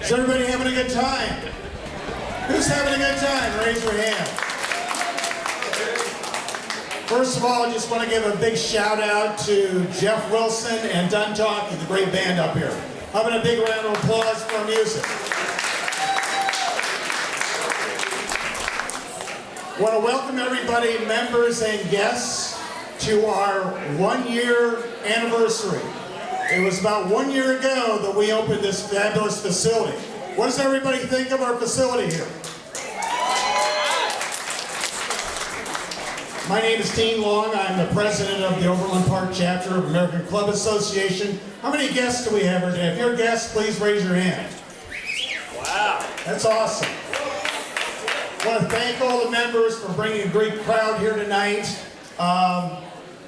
Is everybody having a good time? Who's having a good time? Raise your hand. First of all, I just want to give a big shout out to Jeff Wilson and Duntalk and the great band up here. Having a big round of applause for our music. I want to welcome everybody, members and guests, to our 1-year anniversary. It was about 1 year ago that we opened this fabulous facility. What does everybody think of our facility here? My name is Dean Long. I'm the president of the Overland Park chapter of American Club Association. How many guests do we have today? If you're a guest, please raise your hand. Wow. That's awesome. I want to thank all the members for bringing a great crowd here tonight.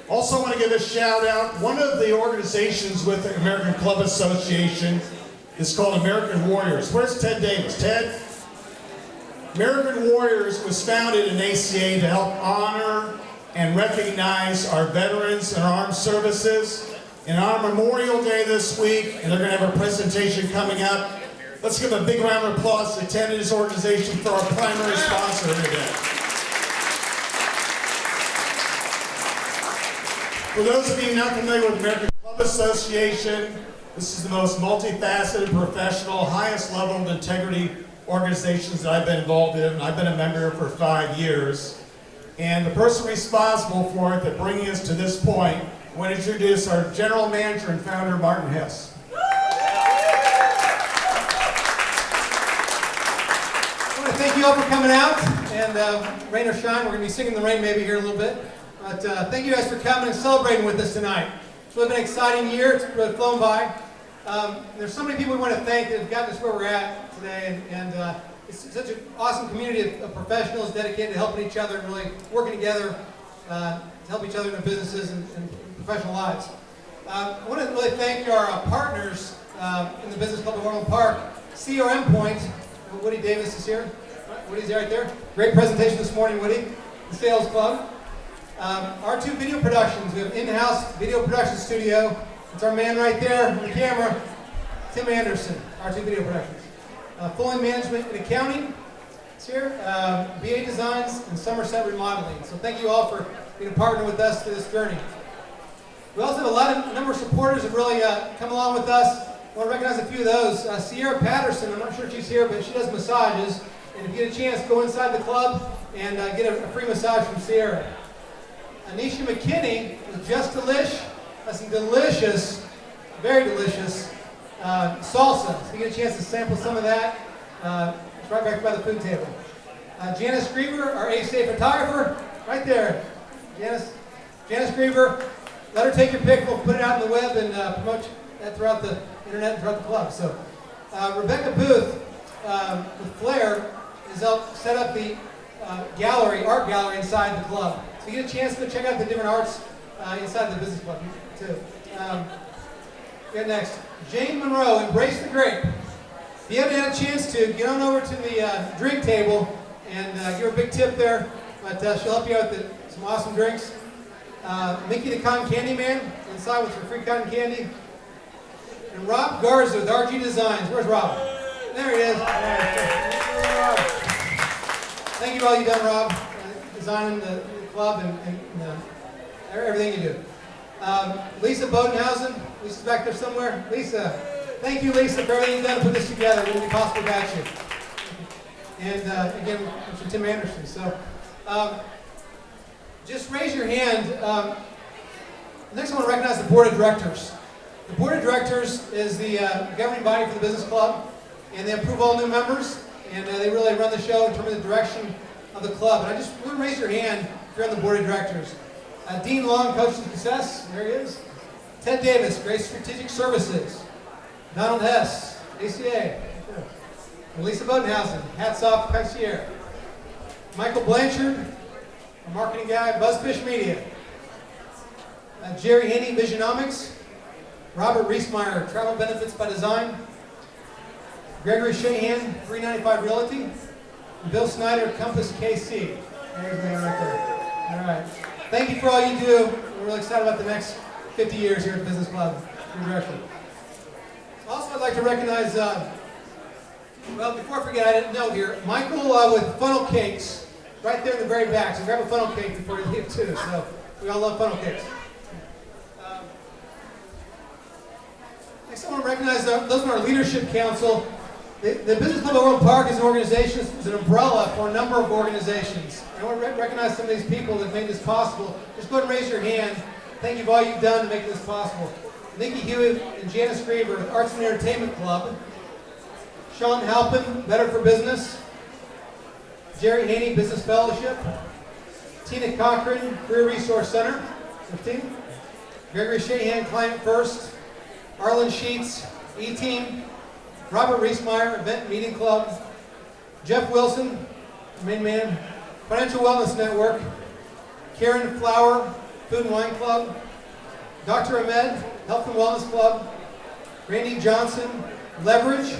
Also want to give a shout out. One of the organizations with the American Club Association is called American Warriors. Where's Ted Davis? Ted? American Warriors was founded in ACA to help honor and recognize our veterans and our armed services. And on Memorial Day this week, and they're going to have a presentation coming up. Let's give a big round of applause to Ted and his organization for our primary sponsor here today. For those of you not familiar with American Club Association, this is the most multifaceted, professional, highest level of integrity organizations that I've been involved in. I've been a member for 5 years. And the person responsible for it, that bringing us to this point, I want to introduce our general manager and founder, Martin Hess. I want to thank you all for coming out. And rain or shine, we're going to be singing the rain maybe here a little bit. But thank you guys for coming and celebrating with us tonight. It's really been an exciting year. It's really flown by. There's so many people we want to thank that have gotten us where we're at today, and it's such an awesome community of professionals dedicated to helping each other and really working together to help each other in their businesses and professional lives. I want to really thank our partners in the Business Club of Overland Park. CRM Point, Woody Davis is here. Woody's right there. Great presentation this morning, Woody. The Sales Club. R2 Video Productions. We have in-house video production studio. It's our man right there on the camera, Tim Anderson, R2 Video Productions. Fulling Management and Accounting is here. BA Designs and Somerset Remodeling. So thank you all for being a partner with us through this journey. We also have a number of supporters that really come along with us. I want to recognize a few of those. Sierra Patterson, I'm not sure if she's here, but she does massages. And if you get a chance, go inside the club and get a free massage from Sierra. Anisha McKinney with Just Delish. That's some delicious, very delicious salsa. So you get a chance to sample some of that. It's right back by the food table. Janice Griever, our ACA photographer, right there. Janice Griever, let her take your pic. We'll put it out on the web and promote that throughout the internet and throughout the club. So Rebecca Booth with Flair has helped set up the art gallery inside the club. So you get a chance to check out the different arts inside the business club too. Good next, Jane Monroe, Embrace the Grape. If you haven't had a chance to, get on over to the drink table and give her a big tip there. But she'll help you out with some awesome drinks. Mickey the Cotton Candy Man inside with some free cotton candy. And Rob Garza with RG Designs. Where's Rob? There he is. Thank you for all you've done, Rob, designing the club and everything you do. Lisa Bodenhausen. Lisa's back there somewhere. Lisa, thank you, Lisa, for everything you've done to put this together. It wouldn't be possible without you. And again, Mr. Tim Anderson. So just raise your hand. Next, I want to recognize the board of directors. The board of directors is the governing body for the business club, and they approve all new members, and they really run the show in terms of the direction of the club. And I just want to raise your hand if you're on the board of directors. Dean Long, Coach to Success, there he is. Ted Davis, Grace Strategic Services. Donald Hess, ACA. And Lisa Bodenhausen, Hats Off Concierge. Michael Blanchard, our marketing guy, Buzzfish Media. Jerry Haney, Visionomics. Robert Reesmeyer, Travel Benefits by Design. Gregory Shahan, 395 Realty. And Bill Snyder, Compass KC. There's the man right there. All right. Thank you for all you do. We're really excited about the next 50 years here at the Business Club. Your direction. Also, I'd like to recognize Well, before I forget, I didn't know here, Michael with funnel cakes, right there in the very back. So grab a funnel cake before you leave too. So we all love funnel cakes. Next, I want to recognize those on our leadership council. The Business Club of Overland Park is an organization, is an umbrella for a number of organizations. I want to recognize some of these people that made this possible. Just go ahead and raise your hand. Thank you for all you've done to make this possible. Nikki Hewitt and Janice Griever with Arts and Entertainment Club. Sean Halpin, Better for Business. Jerry Haney, Business Fellowship. Tina Cochran, Career Resource Center, 15. Gregory Shahan, Client First. Arlen Sheets, E-Team. Robert Reesmeyer, Event Meeting Club. Jeff Wilson, main man, Financial Wellness Network. Karen Flower, Food and Wine Club. Dr. Ahmed, Health and Wellness Club. Randy Johnson, Leverage.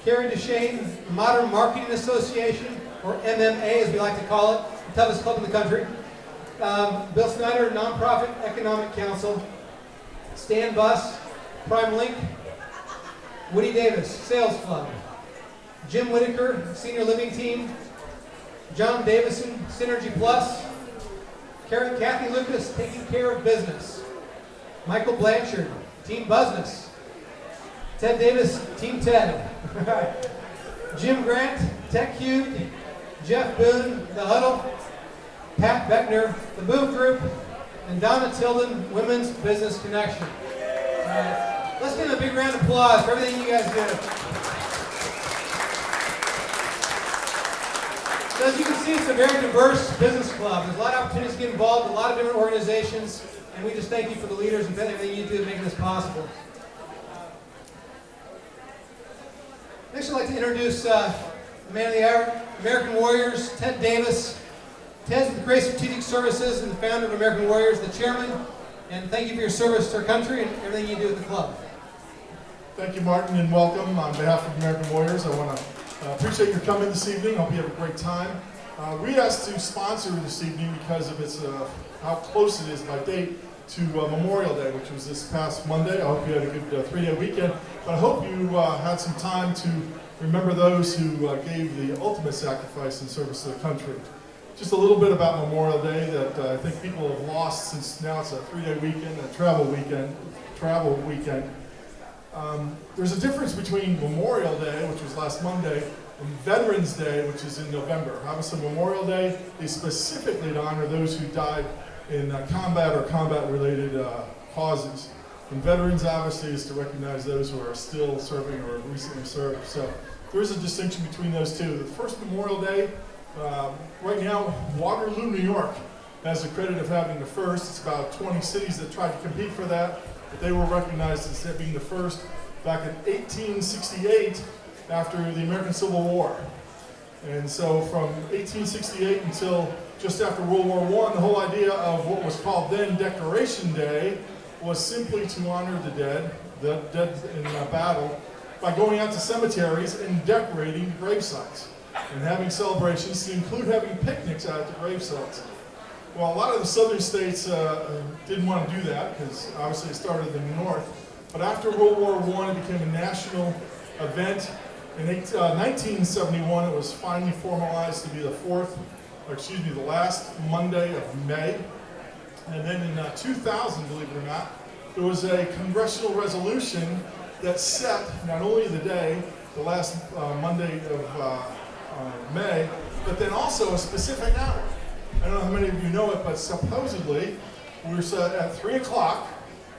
Carrie DeShane, Modern Marketing Association, or MMA as we like to call it, the toughest club in the country. Bill Snyder, Nonprofit Economic Council. Stan Buss, Prime Link. Woody Davis, Sales Club. Jim Whitaker, Senior Living Team. John Davison, Synergy Plus. Kathy Lucas, Taking Care of Business. Michael Blanchard, Team Business. Ted Davis, Team Ted. Jim Grant, Tech Cube. Jeff Boone, The Huddle. Pat Beckner, The Boom Group. And Donna Tilden, Women's Business Connection. Let's give them a big round of applause for everything you guys do. So as you can see, it's a very diverse business club. There's a lot of opportunities to get involved, a lot of different organizations, and we just thank you for the leaders and everything you do to make this possible. Next, I'd like to introduce the man of the hour, American Warriors, Ted Davis. Ted's with Grace Strategic Services and the founder of American Warriors, the chairman, and thank you for your service to our country and everything you do at the club. Thank you, Martin, and welcome. On behalf of American Warriors, I want to appreciate your coming this evening. I hope you have a great time. We asked to sponsor this evening because of its how close it is by date to Memorial Day, which was this past Monday. I hope you had a good 3-day weekend, but I hope you had some time to remember those who gave the ultimate sacrifice in service to the country. Just a little bit about Memorial Day that I think people have lost since now it's a 3-day weekend, a travel weekend. There's a difference between Memorial Day, which was last Monday, and Veterans Day, which is in November. Obviously, Memorial Day is specifically to honor those who died in combat or combat-related causes. And Veterans, obviously, is to recognize those who are still serving or recently served. So there is a distinction between those two. The first Memorial Day, right now, Waterloo, New York, has the credit of having the first. It's about 20 cities that tried to compete for that, but they were recognized as being the first back in 1868 after the American Civil War. And so from 1868 until just after World War I, the whole idea of what was called then Decoration Day was simply to honor the dead in battle, by going out to cemeteries and decorating grave sites and having celebrations to include having picnics out at the grave sites. Well, a lot of the southern states didn't want to do that because obviously it started in the north. But after World War I, it became a national event. In 1971, it was finally formalized to be the last Monday of May. And then in 2000, believe it or not, there was a congressional resolution that set not only the day, the last Monday of May, but then also a specific hour. I don't know how many of you know it, but supposedly we're set at 3 o'clock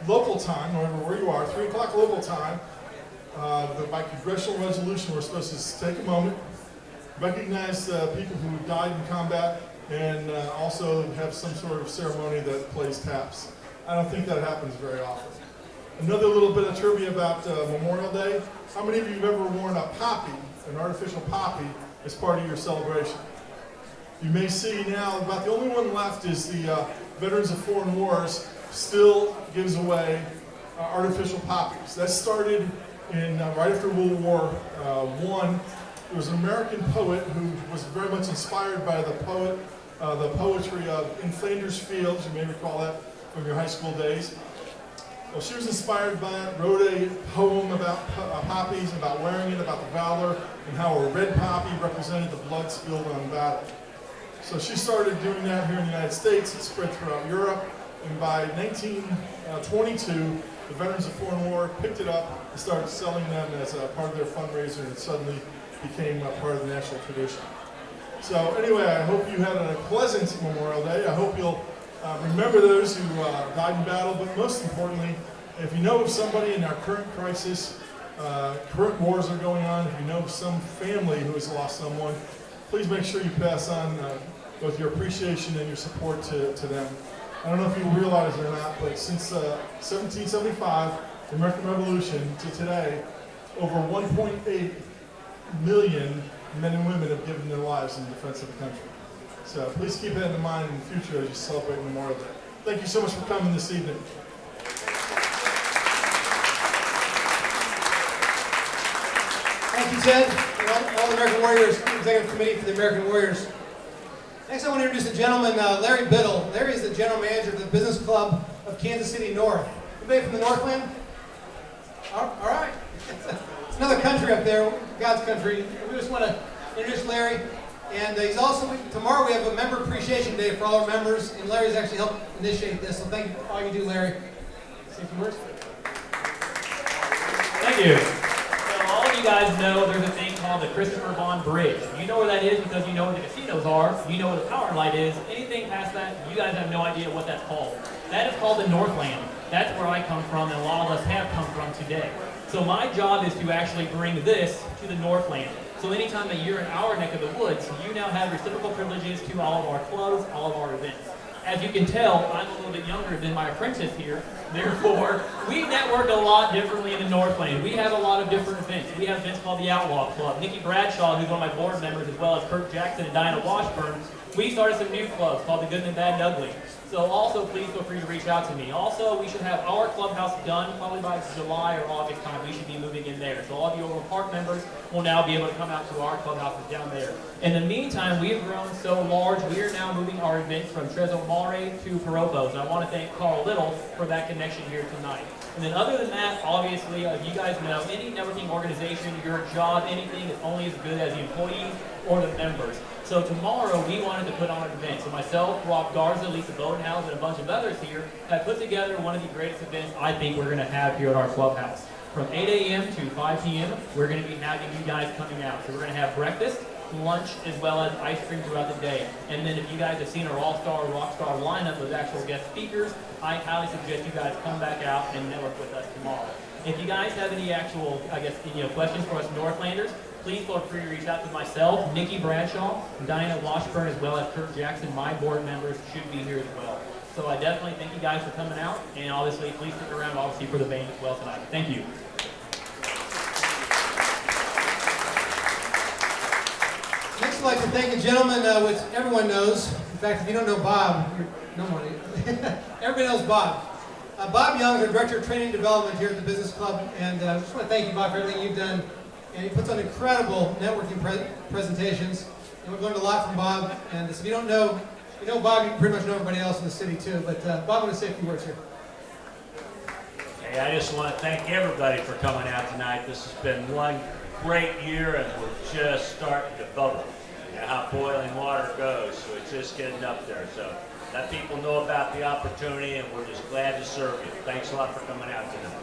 local time, no matter where you are, 3 o'clock local time. By congressional resolution, we're supposed to take a moment, recognize people who died in combat, and also have some sort of ceremony that plays taps. I don't think that happens very often. Another little bit of trivia about Memorial Day. How many of you have ever worn a poppy, an artificial poppy, as part of your celebration? You may see now about the only one left is the Veterans of Foreign Wars still gives away artificial poppies. That started in right after World War I. There was an American poet who was very much inspired by the poetry of In Flanders Fields. You may recall that from your high school days. Well, she was inspired by it, wrote a poem about poppies, about wearing it, about the valor, and how a red poppy represented the blood spilled on battle. So she started doing that here in the United States. It spread throughout Europe, and by 1922, the Veterans of Foreign War picked it up and started selling them as a part of their fundraiser, and it suddenly became a part of the national tradition. So anyway, I hope you had a pleasant Memorial Day. I hope you'll remember those who died in battle, but most importantly, if you know of somebody in our current crisis, current wars are going on, if you know of some family who has lost someone, please make sure you pass on both your appreciation and your support to them. I don't know if you realize it or not, but since 1775, the American Revolution, to today, over 1.8 million men and women have given their lives in defense of the country. So please keep that in mind in the future as you celebrate Memorial Day. Thank you so much for coming this evening. Thank you, Ted, and all the American Warriors, Executive Committee for the American Warriors. Next, I want to introduce a gentleman, Larry Biddle. Larry is the General Manager of the Business Club of Kansas City North. Anybody from the Northland? All right. It's another country up there, God's country. We just want to introduce Larry. And he's also, tomorrow we have a Member Appreciation Day for all our members, and Larry's actually helped initiate this, so thank you for all you do, Larry. Say a few words. Thank you. So all of you guys know there's a thing called the Christopher Vaughn Bridge. You know where that is because you know where the casinos are, you know where the power light is. Anything past that, you guys have no idea what that's called. That is called the Northland. That's where I come from, and a lot of us have come from today. So my job is to actually bring this to the Northland. So anytime that you're in our neck of the woods, you now have reciprocal privileges to all of our clubs, all of our events. As you can tell, I'm a little bit younger than my apprentice here. Therefore, we network a lot differently in the Northland. We have a lot of different events. We have events called the Outlaw Club. Nikki Bradshaw, who's one of my board members, as well as Kirk Jackson and Dinah Washburn, we started some new clubs called the Good and the Bad and Ugly. So also, please feel free to reach out to me. Also, we should have our clubhouse done probably by July or August time. We should be moving in there. So all of you Overland Park members will now be able to come out to our clubhouses down there. In the meantime, we have grown so large, we are now moving our events from Trezor Mare to Paropos. And I want to thank Carl Little for that connection here tonight. And then other than that, obviously, you guys know, any networking organization, your job, anything is only as good as the employees or the members. So tomorrow, we wanted to put on an event. So myself, Rob Garza, Lisa Bodenhouse, and a bunch of others here have put together one of the greatest events I think we're going to have here at our clubhouse. From 8 a.m. to 5 p.m., we're going to be having you guys coming out. So we're going to have breakfast, lunch, as well as ice cream throughout the day. And then if you guys have seen our all-star, rock-star lineup of actual guest speakers, I highly suggest you guys come back out and network with us tomorrow. If you guys have any actual, questions for us Northlanders, please feel free to reach out to myself, Nikki Bradshaw, Diana Washburn, as well as Kirk Jackson. My board members should be here as well. So I definitely thank you guys for coming out, and obviously please stick around obviously for the band as well tonight. Thank you. Next, I'd like to thank a gentleman which everyone knows. In fact, if you don't know Bob, no one. Everybody knows Bob. Bob Young is our Director of Training and Development here at the Business Club, and I just want to thank you, Bob, for everything you've done. And he puts on incredible networking presentations, and we've learned a lot from Bob. And so if you don't know, you know Bob, you pretty much know everybody else in the city too. But Bob, I want to say a few words here. Hey, I just want to thank everybody for coming out tonight. This has been one great year, and we're just starting to bubble. You know how boiling water goes, so it's just getting up there. So let people know about the opportunity, and we're just glad to serve you. Thanks a lot for coming out tonight.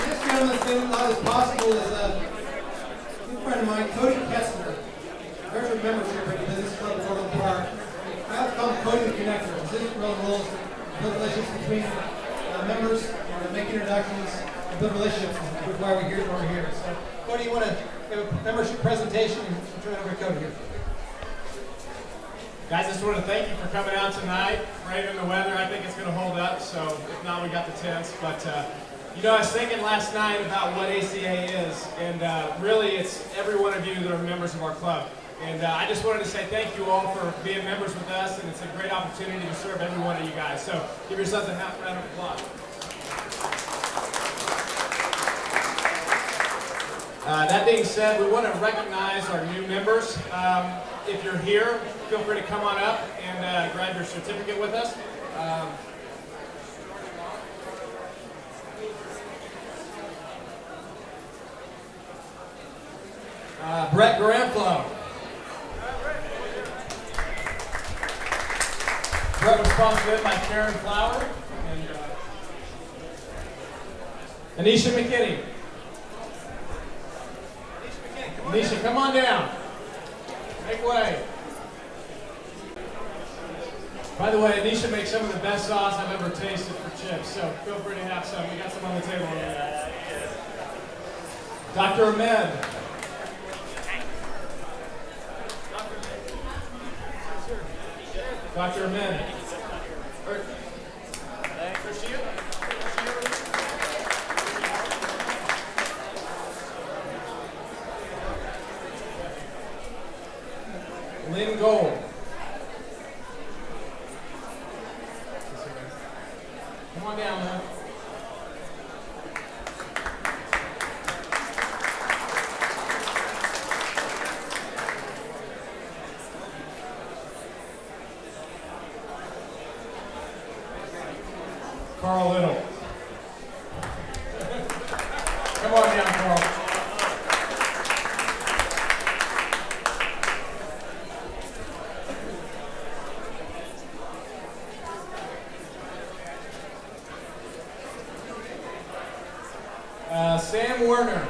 This gentleman that's made a lot of this possible is a good friend of mine, Cody Kessler, Director of Membership at the Business Club of Overland Park. I also call him Cody the Connector. His integral role is to build relationships between members, make introductions, and build relationships, which is why we're here. So, Cody, you want to give a membership presentation and turn it over to Cody here. Guys, I just want to thank you for coming out tonight. Rain and the weather, I think it's going to hold up, so if not, we got the tents. But, I was thinking last night about what ACA is, and really it's every one of you that are members of our club. And I just wanted to say thank you all for being members with us, and it's a great opportunity to serve every one of you guys. So give yourselves a round of applause. That being said, we want to recognize our new members. If you're here, feel free to come on up and grab certificate with us. Brett Garanflo. Brett was sponsored in by Karen Flower and Anisha McKinney. Anisha, come on down. Make way. By the way, Anisha makes some of the best sauce I've ever tasted for chips, so feel free to have some. We got some on the table over there. Dr. Ahmed. Dr. Ahmed. Lynn Gold. Come on down, man. Carl Little. Come on down, Carl. Sam Werner.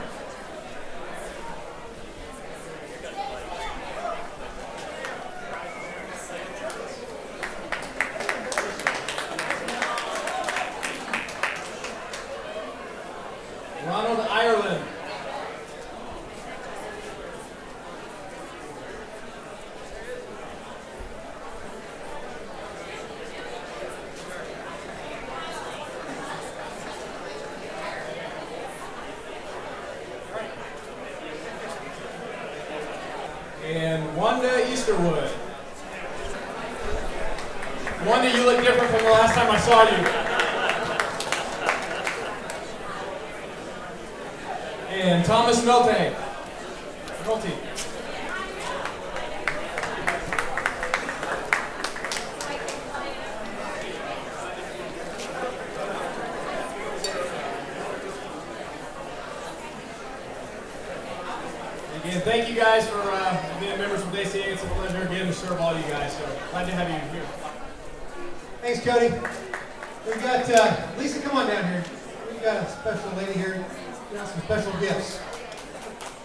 Ronald Ireland. And Wanda Easterwood. Wanda, you look different from the last time I saw you. And Thomas Nolte. Again, thank you guys for being members of ACA. It's a pleasure again to serve all you guys. So glad to have you here. Thanks, Cody. We got Lisa. Come on down here. We got a special lady here. We got some special gifts.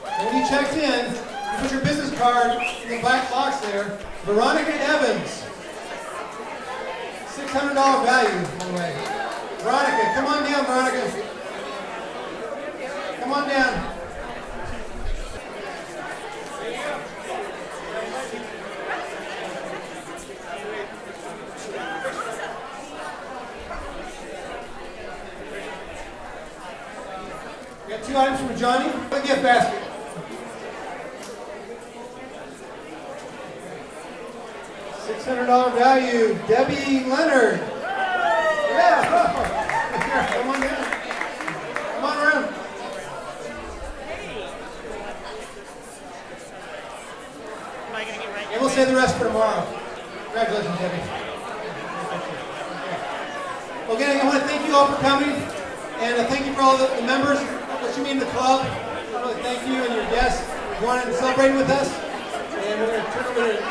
And when you checked in, you put your business card in the black box there. Veronica Evans. $600 value, by the way. Veronica, come on down, Veronica. Come on down. We got 2 items from Johnny. The gift basket. $600 value. Debbie Leonard. Yeah. Here, come on down. Come on around. And we'll save the rest for tomorrow. Congratulations, Debbie. Well, again, I want to thank you all for coming, and thank you for all the members that you mean the club. I want to thank you and your guests for joining and celebrating with us. And we're going to turn over to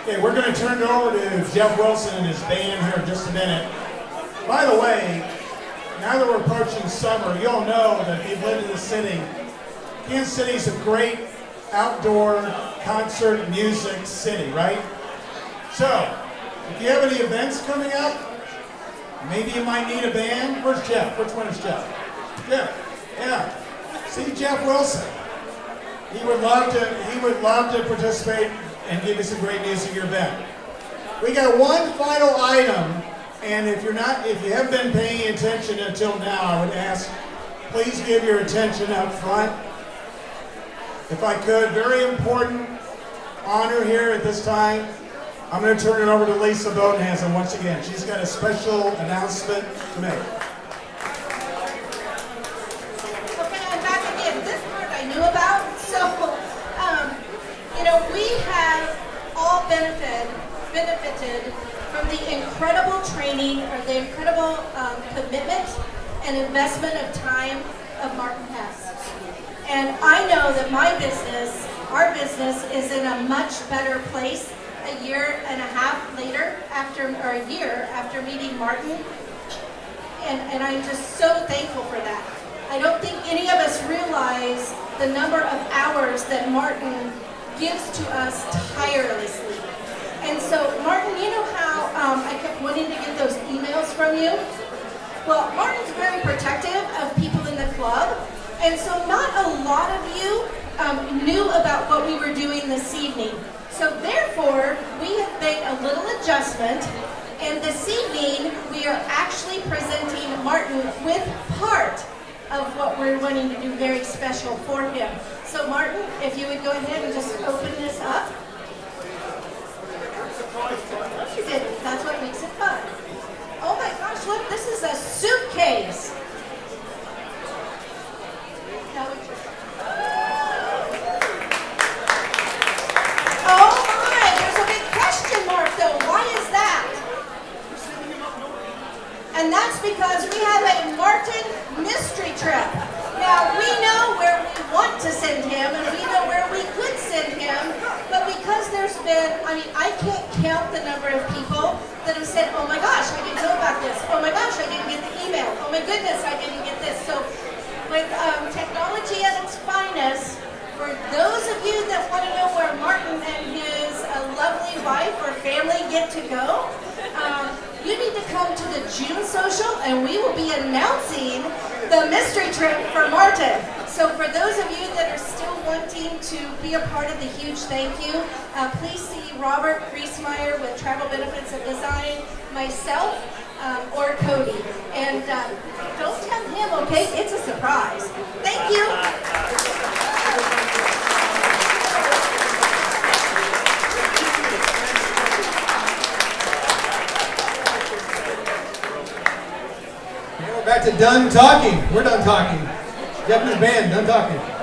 Okay, we're going to turn it over to Jeff Wilson and his band here in just a minute. By the way, now that we're approaching summer, you'll know that if you've lived in the city, Kansas City is a great outdoor concert music city, right? So, if you have any events coming up, maybe you might need a band. Where's Jeff? Which one is Jeff? Jeff, yeah. See Jeff Wilson. He would love to participate and give you some great music at your event. We got one final item, and if you haven't been paying attention until now, I would ask, please give your attention up front. If I could, very important honor here at this time. I'm going to turn it over to Lisa Bodenhausen once again. She's got a special announcement to make. Okay, I'm back again. This part I knew about. So, we have all benefits benefited from the incredible training or the incredible commitment and investment of time of Martin Hess. And I know that my business, our business, is in a much better place a year and a half later, or a year after meeting Martin. And I'm just so thankful for that. I don't think any of us realize the number of hours that Martin gives to us tirelessly. And so, Martin, you know how I kept wanting to get those emails from you? Well, Martin's very protective of people in the club, and so not a lot of you knew about what we were doing this evening. So therefore, we have made a little adjustment, and this evening we are actually presenting Martin with part of what we're wanting to do very special for him. So Martin, if you would go ahead and just open this up. You did. That's what makes it fun. Oh my gosh, look, this is a suitcase. Oh my, there's a big question mark though. Why is that? And that's because we have a Martin mystery trip. Now, we know where we want to send him, and we know where we could send him, but because there's been, I can't count the number of people that have said, oh my gosh, I didn't know about this. Oh my gosh, I didn't get the email. Oh my goodness, I didn't get this. So, with technology at its finest, for those of you that want to know where Martin and his lovely wife or family get to go, you need to come to the June social, and we will be announcing the mystery trip for Martin. So for those of you that are still wanting to be a part of the huge thank you, please see Robert Griesmeyer with Travel Benefits and Design, myself, or Cody. And don't tell him, okay? It's a surprise. Thank you. Back to done talking. We're done talking. Jeff and his band, done talking.